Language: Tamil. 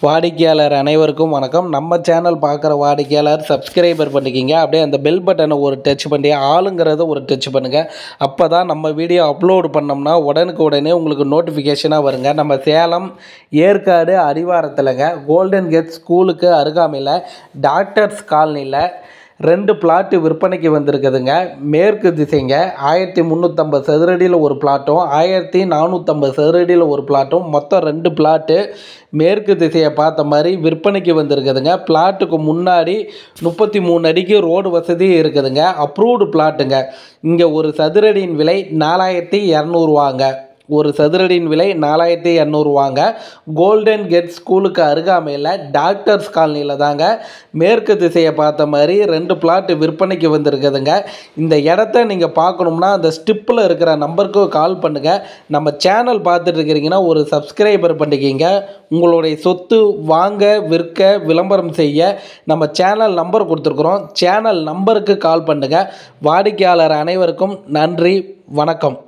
வாடிக்கையாளர் அனைவருக்கும் வணக்கம். நம்ம சேனல் பார்க்குற வாடிக்கையாளர் சப்ஸ்கிரைபர் பண்ணிக்கிங்க. அப்படியே அந்த பெல் பட்டனை ஒரு டச் பண்ணி ஆளுங்கிறத ஒரு டச் பண்ணுங்கள். அப்போ தான் நம்ம வீடியோ அப்லோடு பண்ணோம்னா உடனுக்கு உடனே உங்களுக்கு நோட்டிஃபிகேஷனாக வருங்க. நம்ம சேலம் ஏற்காடு அடிவாரத்தில்ங்க கோல்டன் கேட் ஸ்கூலுக்கு அருகாமையில் டாக்டர்ஸ் காலனியில் 2 பிளாட்டு விற்பனைக்கு வந்திருக்குதுங்க. மேற்கு திசைங்க 1350 சதுரடியில் ஒரு பிளாட்டும் 1450 சதுரடியில் ஒரு பிளாட்டும் மொத்தம் 2 பிளாட்டு மேற்கு திசையை பார்த்த மாதிரி விற்பனைக்கு வந்திருக்குதுங்க. பிளாட்டுக்கு முன்னாடி 33 அடிக்கு ரோடு வசதி இருக்குதுங்க. அப்ரூவ்டு பிளாட்டுங்க. இங்கே ஒரு சதுரடியின் விலை 4200 ரூபாங்க. ஒரு சதுரடியின் விலை 4200 ரூபாங்க. கோல்டன் கேட் ஸ்கூலுக்கு அருகாமையில் டாக்டர்ஸ் காலனியில் தாங்க மேற்கு திசையை பார்த்த மாதிரி 2 பிளாட்டு விற்பனைக்கு வந்திருக்குதுங்க. இந்த இடத்த நீங்கள் பார்க்கணும்னா அந்த ஸ்டிப்பில் இருக்கிற நம்பருக்கு கால் பண்ணுங்கள். நம்ம சேனல் பார்த்துட்டு இருக்கிறீங்கன்னா ஒரு சப்ஸ்கிரைபர் பண்ணிக்கிங்க. உங்களுடைய சொத்து வாங்க விற்க விளம்பரம் செய்ய நம்ம சேனல் நம்பர் கொடுத்துருக்குறோம். சேனல் நம்பருக்கு கால் பண்ணுங்கள். வாடிக்கையாளர் அனைவருக்கும் நன்றி, வணக்கம்.